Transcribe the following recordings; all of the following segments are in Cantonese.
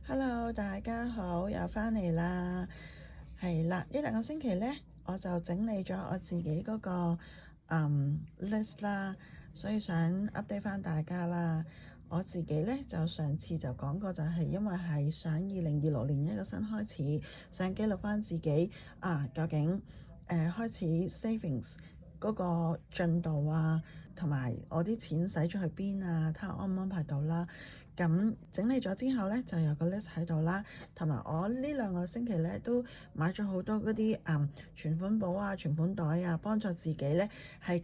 Hello，大家好，又返嚟啦。係啦，呢兩個星期呢，我就整理咗我自己嗰個list 啦，所以想 update 翻大家啦。我自己呢，就上次就講過，就係因為係想2026年一個新開始，想記錄翻自己究竟開始 savings 嗰個進度啊，同埋我啲錢使咗去邊啊，睇下安唔安排到啦。咁整理咗之後呢，就有個 list 喺度啦，同埋我呢兩個星期呢，都買咗好多嗰啲存款簿啊、存款袋啊，幫助自己呢係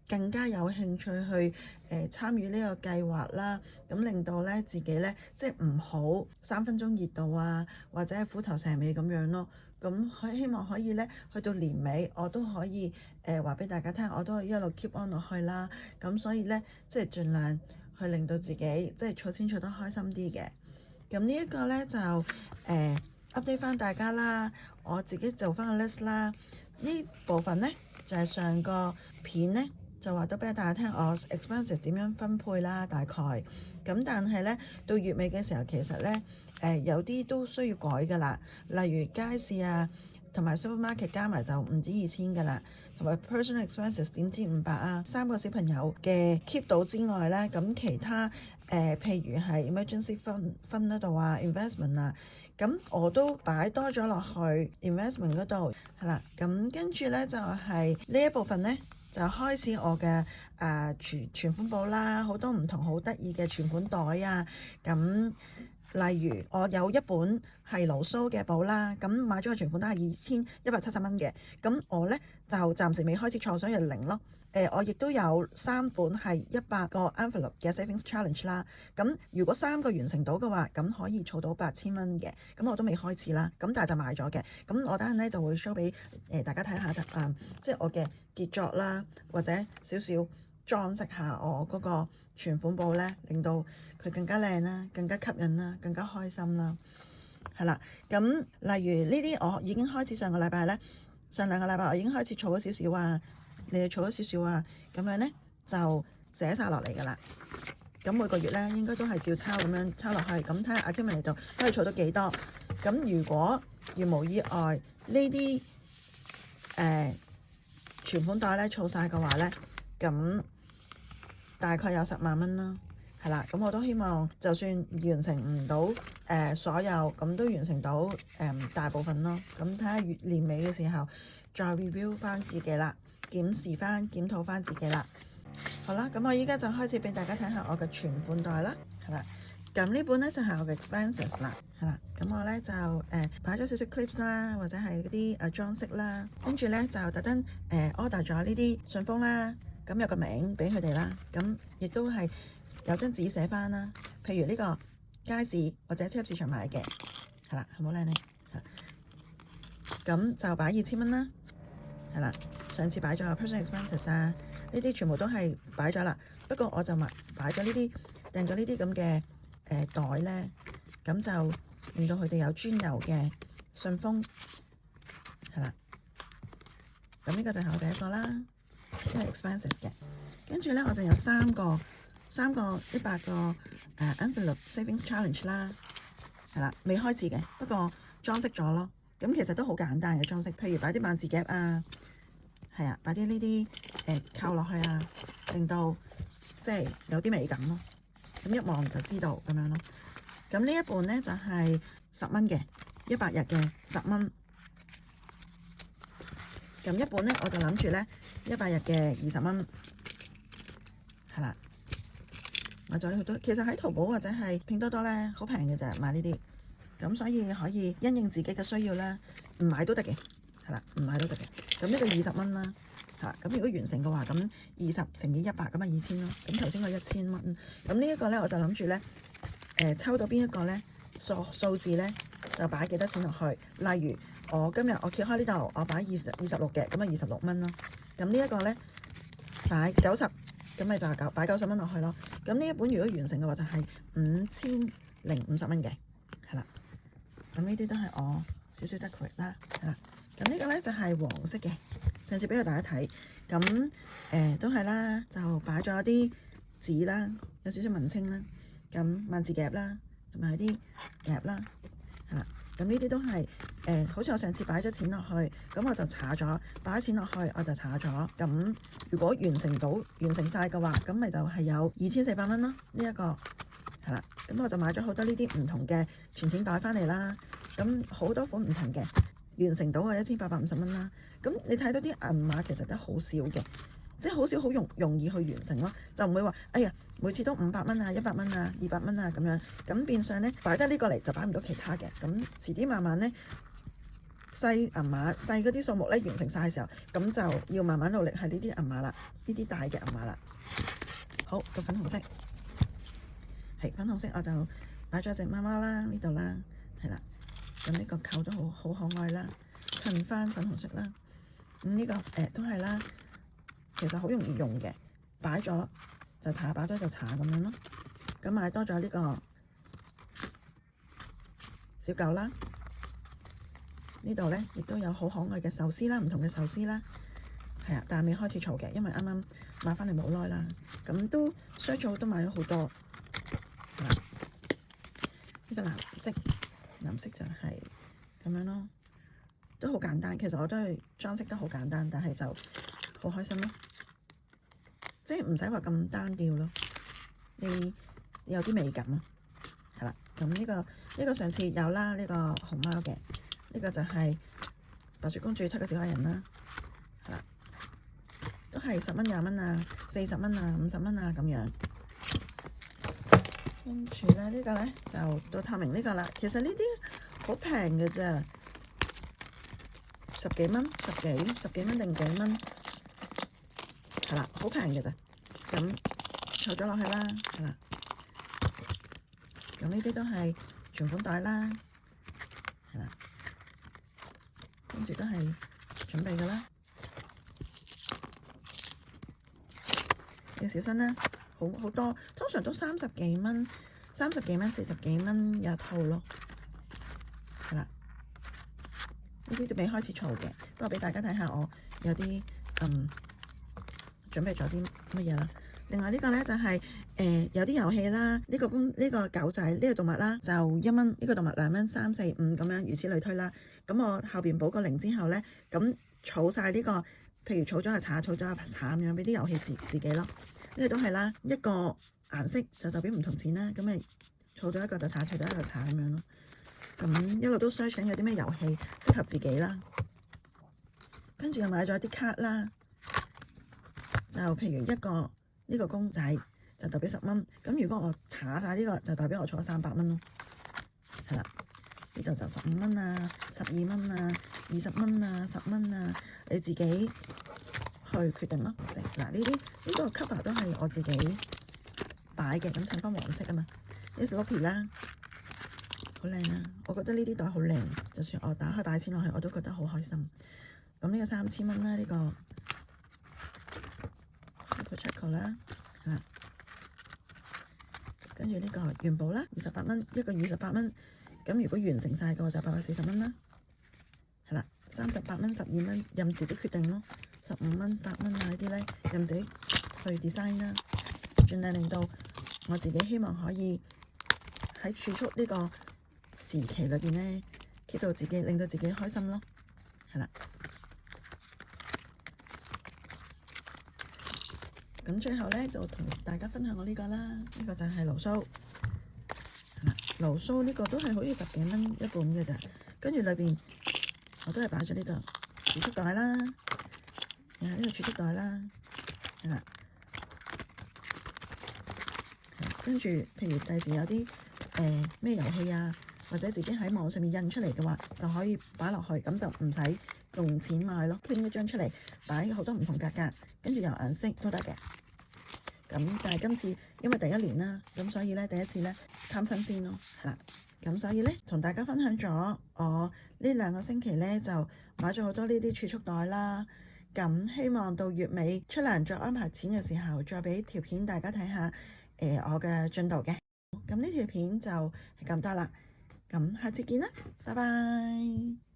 更加有興趣去參與呢個計劃啦。咁令到呢自己呢，即係唔好3分鐘熱度啊，或者係虎頭蛇尾咁樣咯。咁希望可以呢，去到年尾我都可以話俾大家聽，我都可以一路 keep on 落去啦。咁所以呢，即係盡量去令到自己即係儲錢儲得開心啲嘅。咁呢一個呢，就update 翻大家啦，我自己做翻個 list 啦。呢部分呢，就係上個片呢，就話到俾大家聽我 expenses 點樣分配啦，大概。咁但係呢，到月尾嘅時候，其實呢，有啲都需要改噶啦，例如街市啊同埋 supermarket 加埋就唔止2000噶啦。同埋 personal expenses 點知500啊，3個小朋友嘅 keep 到之外咧，咁其他譬如係 emergency fund 嗰度啊 investment 啊，咁我都擺多咗落去 investment 嗰度係啦。咁跟住咧就係呢一部分咧就開始我嘅存款簿啦，好多唔同好得意嘅存款袋啊。咁例如我有一本係盧蘇嘅簿啦，咁買咗個存款都係2170蚊嘅，咁我呢，就暫時未開始儲，所以係0咯。我亦都有3本係100個 envelope 嘅 savings challenge 啦，咁如果3個完成到嘅話，咁可以儲到8000蚊嘅，咁我都未開始啦，咁但係就買咗嘅，咁我等陣呢就會 show 俾大家睇下即係我嘅傑作啦，或者少少裝飾下我嗰個存款簿呢，令到佢更加靚啦，更加吸引啦，更加開心啦。係啦，咁例如呢啲我已經開始上個禮拜呢，上兩個禮拜我已經開始儲咗少少啊，你哋儲咗少少啊，咁樣呢，就寫晒落嚟㗎啦。咁每個月呢，應該都係照抄咁樣抄落去，咁睇下阿 Kim 嚟到可以儲到幾多。咁如果如無意外呢啲存款袋呢，儲晒嘅話呢，咁大概有10萬蚊啦。係啦，咁我都希望就算完成唔到所有，咁都完成到大部分咯。咁睇下年尾嘅時候再 review 翻自己啦，檢討翻自己啦。好啦，咁我依家就開始俾大家睇下我嘅存款袋啦。係啦，咁呢本呢就係我嘅 expenses 啦。係啦，咁我呢就擺咗少少 clips 啦，或者係嗰啲裝飾啦，跟住呢就特登order 咗呢啲信封啦，咁有個名俾佢哋啦，咁亦都係有張紙寫翻啦，譬如呢個街市或者超級市場買嘅，係啦，係冇靚呢？咁就擺2000蚊啦，係啦，上次擺咗 personal expenses 啊，呢啲全部都係擺咗啦。不過我就擺咗呢啲，訂咗呢啲咁嘅袋咧，咁就令到佢哋有專有嘅信封，係啦。咁呢個就係我第一個啦，呢係 expenses 嘅。跟住咧，我就有3個100個envelope savings challenge 啦，係啦，未開始嘅，不過裝飾咗咯。咁其實都好簡單嘅裝飾，譬如擺啲萬字夾啊，係啊，擺啲呢啲扣落去啊，令到即係有啲美感咯。咁一望就知道咁樣咯。咁呢一本呢，就係10蚊嘅100日嘅10蚊。咁一本呢，我就諗住呢100日嘅20蚊，係啦。買咗好多，其實喺淘寶或者係拼多多咧，好平嘅啫，買呢啲。咁所以可以因應自己嘅需要咧，唔買都得嘅，係啦，唔買都得嘅。咁呢個20蚊啦，嚇。咁如果完成嘅話，咁20乘以100咁啊2000咯。咁頭先個1000蚊，咁呢一個咧我就諗住咧，抽到邊一個咧數字咧就擺幾多錢落去。例如我今日我揭開呢度，我擺26嘅，咁啊26蚊咯。咁呢一個咧擺90。咁咪就係擺90蚊落去咯。咁呢一本如果完成嘅話，就係5050蚊嘅，係啦。咁呢啲都係我少少 decorate 啦，係啦。咁呢個咧就係黃色嘅，上次俾大家睇。咁都係啦，就擺咗啲紙啦，有少少文青啦，咁萬字夾啦，同埋啲夾啦，係啦。咁呢啲都係好似我上次擺咗錢落去，咁我就查咗，擺咗錢落去我就查咗。咁如果完成晒嘅話，咁咪就係有2400蚊咯。呢一個係啦，咁我就買咗好多呢啲唔同嘅存錢袋翻嚟啦。咁好多款唔同嘅，完成到係1850蚊啦。咁你睇到啲銀碼其實都好少嘅，即係好少好容易去完成咯，就唔會話哎呀每次都500蚊啊、100蚊啊、200蚊啊咁樣，咁變相咧擺得呢個嚟就擺唔到其他嘅，咁遲啲慢慢咧細銀碼細嗰啲數目咧完成晒嘅時候，咁就要慢慢努力係呢啲銀碼啦，呢啲大嘅銀碼啦。好，到粉紅色，係粉紅色我就擺咗隻貓貓啦，呢度啦，係啦，咁呢個扣都好可愛啦，襯翻粉紅色啦，咁呢個都係啦。其實好容易用嘅，擺咗就搽，擺咗就搽咁樣咯。咁買多咗呢個小狗啦，呢度咧亦都有好可愛嘅壽司啦，唔同嘅壽司啦，係啊，但係未開始儲嘅，因為啱啱買翻嚟冇耐啦。咁都衰咗都買咗好多。呢個藍色就係咁樣咯，都好簡單。其實我都係裝飾得好簡單，但係就好開心咯。即係唔使話咁單調咯，你有啲美感啊，係啦。咁呢個上次有啦，呢個熊貓嘅，呢個就係白雪公主7個小矮人啦，係啦，都係10蚊、20蚊啊、40蚊啊、50蚊啊咁樣。跟住咧呢個咧就到透明呢個啦。其實呢啲好平嘅啫，10幾蚊、十幾蚊定幾蚊。係啦，好平嘅咋，咁扣咗落去啦，係啦，咁呢啲都係存款袋啦，係啦，跟住都係準備嘅啦，要小心啦，好多，通常都30幾蚊、40幾蚊有一套咯，係啦，呢啲都未開始儲嘅，不過俾大家睇下我有啲準備咗啲乜嘢啦？另外呢個咧就係有啲遊戲啦，呢個狗仔，呢個動物啦就1蚊，呢個動物2蚊、3、4、5咁樣，如此類推啦。咁我後邊補個0之後咧，咁儲晒呢個，譬如儲咗就炒，儲咗就炒咁樣，俾啲遊戲自己咯。呢個都係啦，一個顏色就代表唔同錢啦。咁咪儲咗一個就炒，儲咗一個就炒咁樣咯。咁一路都 search 緊有啲咩遊戲適合自己啦。跟住又買咗啲卡啦。就譬如呢個公仔就代表10蚊，咁如果我查晒呢個就代表我儲咗300蚊咯，係啦，呢度就15蚊啊、12蚊啊、20蚊啊、10蚊啊，你自己去決定咯。嗱呢個 cover 都係我自己擺嘅，咁襯翻黃色啊嘛，呢個 Snoopy 啦，好靚啊，我覺得呢啲袋好靚，就算我打開擺錢落去我都覺得好開心。咁呢個3000蚊啦，呢個。Choco 啦，係啦，跟住呢個元寶啦，28蚊一個，28蚊。咁如果完成晒嘅話就840蚊啦，係啦，38蚊、12蚊，任自己決定咯。15蚊、8蚊啊呢啲咧，任自己去 design 啦，盡量令到我自己希望可以喺儲蓄呢個時期裏邊咧 keep 到自己，令到自己開心咯，係啦。咁最後咧就同大家分享我呢個啦，呢個就係盧蘇，盧蘇呢個都係好似10幾蚊一本嘅咋，跟住裏邊我都係擺咗呢個儲蓄袋啦，呢個儲蓄袋啦，係啦，跟住譬如第時有啲咩遊戲啊，或者自己喺網上面印出嚟嘅話，就可以擺落去，咁就唔使用錢買咯，編一張出嚟擺好多唔同格格，跟住有顏色都得嘅。咁但係今次因為第一年啦，咁所以咧第一次咧貪新鮮咯，係啦。咁所以咧同大家分享咗我呢2個星期咧就買咗好多呢啲儲蓄袋啦。咁希望到月尾出糧再安排錢嘅時候，再俾條片大家睇下我嘅進度嘅。咁呢條片就係咁多啦。咁下次見啦，拜拜。